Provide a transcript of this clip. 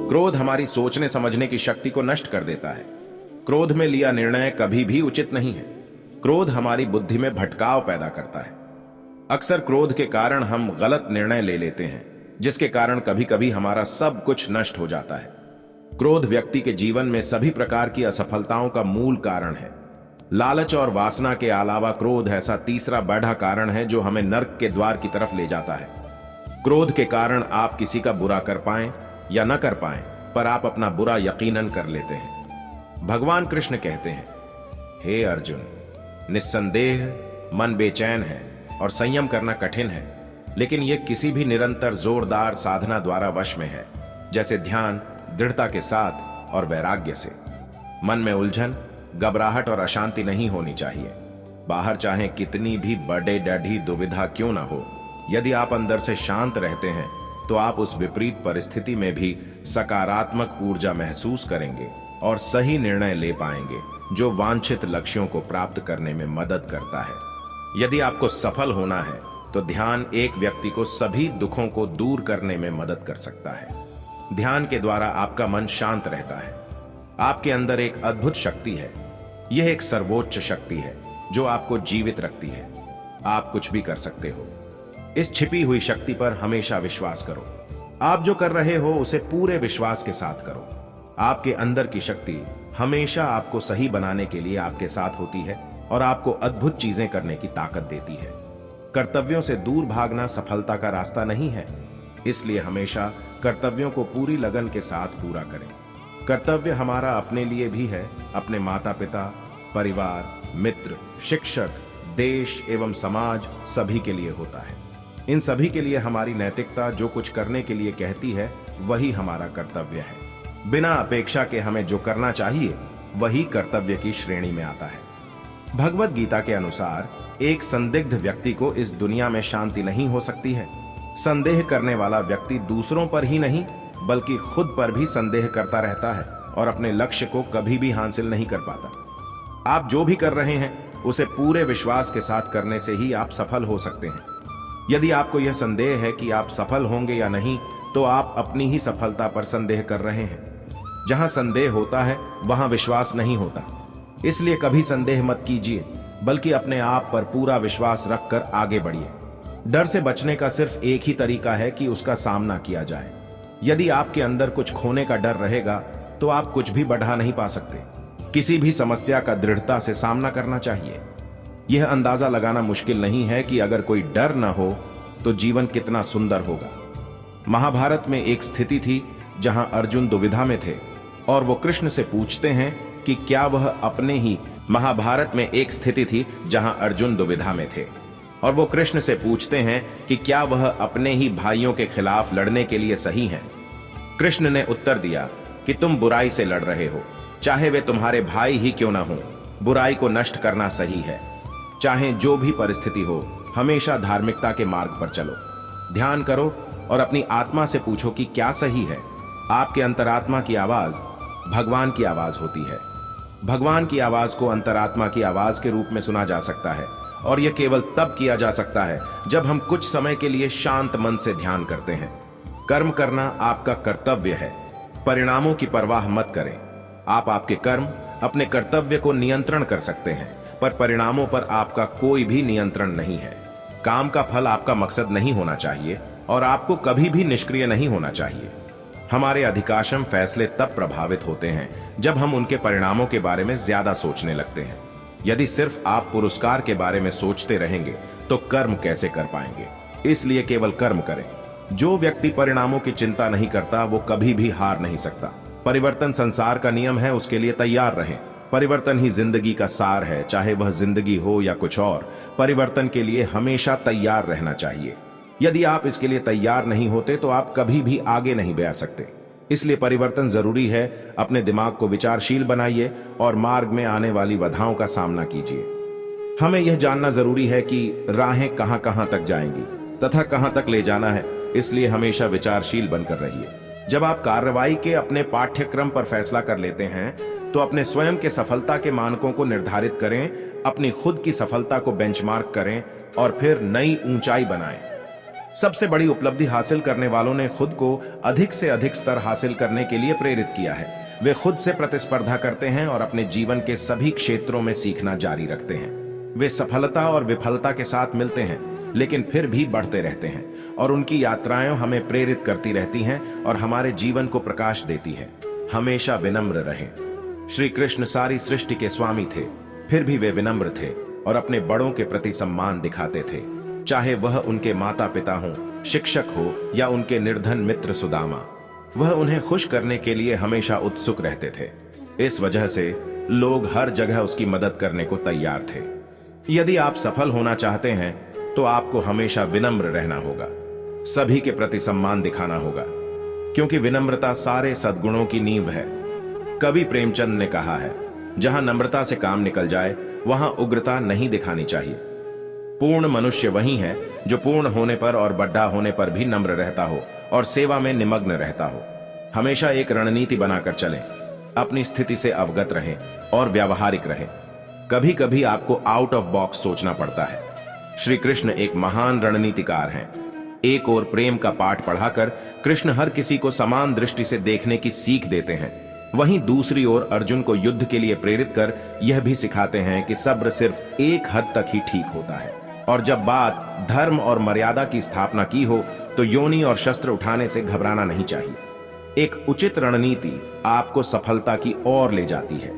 क्रोध हमारी सोचने समझने की शक्ति को नष्ट कर देता है। क्रोध में लिया निर्णय कभी भी उचित नहीं है। क्रोध हमारी बुद्धि में भटकाव पैदा करता है। अक्सर क्रोध के कारण हम गलत निर्णय ले लेते हैं, जिसके कारण कभी कभी हमारा सब कुछ नष्ट हो जाता है। क्रोध व्यक्ति के जीवन में सभी प्रकार की असफलताओं का मूल कारण है। लालच और वासना के अलावा क्रोध ऐसा तीसरा बड़ा कारण है जो हमें नर्क के द्वार की तरफ ले जाता है। क्रोध के कारण आप किसी का बुरा कर पाएं या न कर पाएं, पर आप अपना बुरा यकीनन कर लेते हैं। भगवान कृष्ण कहते हैं, हे अर्जुन, निस्संदेह मन बेचैन है और संयम करना कठिन है, लेकिन यह किसी भी निरंतर जोरदार साधना द्वारा वश में है, जैसे ध्यान, दृढ़ता के साथ और वैराग्य से। मन में उलझन, घबराहट और अशांति नहीं होनी चाहिए। बाहर चाहे कितनी भी बड़े डढ़ी दुविधा क्यों ना हो, यदि आप अंदर से शांत रहते हैं तो आप उस विपरीत परिस्थिति में भी सकारात्मक ऊर्जा महसूस करेंगे और सही निर्णय ले पाएंगे, जो वांछित लक्ष्यों को प्राप्त करने में मदद करता है। यदि आपको सफल होना है तो ध्यान एक व्यक्ति को सभी दुखों को दूर करने में मदद कर सकता है। ध्यान के द्वारा आपका मन शांत रहता है। आपके अंदर एक अद्भुत शक्ति है। यह एक सर्वोच्च शक्ति है जो आपको जीवित रखती है। आप कुछ भी कर सकते हो। इस छिपी हुई शक्ति पर हमेशा विश्वास करो। आप जो कर रहे हो उसे पूरे विश्वास के साथ करो। आपके अंदर की शक्ति हमेशा आपको सही बनाने के लिए आपके साथ होती है और आपको अद्भुत चीजें करने की ताकत देती है। कर्तव्यों से दूर भागना सफलता का रास्ता नहीं है, इसलिए हमेशा कर्तव्यों को पूरी लगन के साथ पूरा करें। कर्तव्य हमारा अपने लिए भी है, अपने माता पिता, परिवार, मित्र, शिक्षक, देश एवं समाज सभी के लिए होता है। इन सभी के लिए हमारी नैतिकता जो कुछ करने के लिए कहती है वही हमारा कर्तव्य है। बिना अपेक्षा के हमें जो करना चाहिए वही कर्तव्य की श्रेणी में आता है। भगवद गीता के अनुसार एक संदिग्ध व्यक्ति को इस दुनिया में शांति नहीं हो सकती है। संदेह करने वाला व्यक्ति दूसरों पर ही नहीं बल्कि खुद पर भी संदेह करता रहता है और अपने लक्ष्य को कभी भी हासिल नहीं कर पाता। आप जो भी कर रहे हैं उसे पूरे विश्वास के साथ करने से ही आप सफल हो सकते हैं। यदि आपको यह संदेह है कि आप सफल होंगे या नहीं, तो आप अपनी ही सफलता पर संदेह कर रहे हैं। जहां संदेह होता है वहां विश्वास नहीं होता। इसलिए कभी संदेह मत कीजिए, बल्कि अपने आप पर पूरा विश्वास रखकर आगे बढ़िए। डर से बचने का सिर्फ एक ही तरीका है कि उसका सामना किया जाए। यदि आपके अंदर कुछ खोने का डर रहेगा तो आप कुछ भी बढ़ा नहीं पा सकते। किसी भी समस्या का दृढ़ता से सामना करना चाहिए। यह अंदाजा लगाना मुश्किल नहीं है कि अगर कोई डर न हो तो जीवन कितना सुंदर होगा। महाभारत में एक स्थिति थी जहां अर्जुन दुविधा में थे और वो कृष्ण से पूछते हैं कि क्या वह अपने ही महाभारत में एक स्थिति थी जहां अर्जुन दुविधा में थे और वो कृष्ण से पूछते हैं कि क्या वह अपने ही भाइयों के खिलाफ लड़ने के लिए सही हैं। कृष्ण ने उत्तर दिया कि तुम बुराई से लड़ रहे हो, चाहे वे तुम्हारे भाई ही क्यों ना हो। बुराई को नष्ट करना सही है। चाहे जो भी परिस्थिति हो, हमेशा धार्मिकता के मार्ग पर चलो। ध्यान करो और अपनी आत्मा से पूछो कि क्या सही है। आपके अंतरात्मा की आवाज भगवान की आवाज होती है। भगवान की आवाज को अंतरात्मा की आवाज के रूप में सुना जा सकता है और यह केवल तब किया जा सकता है जब हम कुछ समय के लिए शांत मन से ध्यान करते हैं। कर्म करना आपका कर्तव्य है। परिणामों की परवाह मत करें। आप आपके कर्म, अपने कर्तव्य को नियंत्रण कर सकते हैं, पर परिणामों पर आपका कोई भी नियंत्रण नहीं है। काम का फल आपका मकसद नहीं होना चाहिए और आपको कभी भी निष्क्रिय नहीं होना चाहिए। हमारे अधिकांश फैसले तब प्रभावित होते हैं जब हम उनके परिणामों के बारे में ज्यादा सोचने लगते हैं। यदि सिर्फ आप पुरस्कार के बारे में सोचते रहेंगे तो कर्म कैसे कर पाएंगे। इसलिए केवल कर्म करें। जो व्यक्ति परिणामों की चिंता नहीं करता वो कभी भी हार नहीं सकता। परिवर्तन संसार का नियम है, उसके लिए तैयार रहें। परिवर्तन ही जिंदगी का सार है, चाहे वह जिंदगी हो या कुछ और। परिवर्तन के लिए हमेशा तैयार रहना चाहिए। यदि आप इसके लिए तैयार नहीं होते तो आप कभी भी आगे नहीं बढ़ सकते। इसलिए परिवर्तन जरूरी है। अपने दिमाग को विचारशील बनाइए और मार्ग में आने वाली बाधाओं का सामना कीजिए। हमें यह जानना जरूरी है कि राहें कहां कहां तक जाएंगी तथा कहां तक ले जाना है, इसलिए हमेशा विचारशील बनकर रहिए। जब आप कार्रवाई के अपने पाठ्यक्रम पर फैसला कर लेते हैं तो अपने स्वयं के सफलता के मानकों को निर्धारित करें, अपनी खुद की सफलता को बेंचमार्क करें और फिर नई ऊंचाई बनाएं। सबसे बड़ी उपलब्धि हासिल करने वालों ने खुद को अधिक से अधिक स्तर हासिल करने के लिए प्रेरित किया है। वे खुद से प्रतिस्पर्धा करते हैं और अपने जीवन के सभी क्षेत्रों में सीखना जारी रखते हैं। वे सफलता और विफलता के साथ मिलते हैं, लेकिन फिर भी बढ़ते रहते हैं, और उनकी यात्राएं हमें प्रेरित करती रहती हैं और हमारे जीवन को प्रकाश देती है। हमेशा विनम्र रहें। श्री कृष्ण सारी सृष्टि के स्वामी थे, फिर भी वे विनम्र थे और अपने बड़ों के प्रति सम्मान दिखाते थे, चाहे वह उनके माता पिता हों, शिक्षक हो या उनके निर्धन मित्र सुदामा। वह उन्हें खुश करने के लिए हमेशा उत्सुक रहते थे। इस वजह से लोग हर जगह उसकी मदद करने को तैयार थे। यदि आप सफल होना चाहते हैं तो आपको हमेशा विनम्र रहना होगा, सभी के प्रति सम्मान दिखाना होगा, क्योंकि विनम्रता सारे सद्गुणों की नींव है। कवि प्रेमचंद ने कहा है, जहां नम्रता से काम निकल जाए वहां उग्रता नहीं दिखानी चाहिए। पूर्ण मनुष्य वही है जो पूर्ण होने पर और बड्ढा होने पर भी नम्र रहता हो और सेवा में निमग्न रहता हो। हमेशा एक रणनीति बनाकर चलें, अपनी स्थिति से अवगत रहें और व्यावहारिक रहें। कभी कभी आपको आउट ऑफ बॉक्स सोचना पड़ता है। श्री कृष्ण एक महान रणनीतिकार हैं। एक ओर प्रेम का पाठ पढ़ाकर कृष्ण हर किसी को समान दृष्टि से देखने की सीख देते हैं, वहीं दूसरी ओर अर्जुन को युद्ध के लिए प्रेरित कर यह भी सिखाते हैं कि सब्र सिर्फ एक हद तक ही ठीक होता है, और जब बात धर्म और मर्यादा की स्थापना की हो तो योनि और शस्त्र उठाने से घबराना नहीं चाहिए। एक उचित रणनीति आपको सफलता की ओर ले जाती है।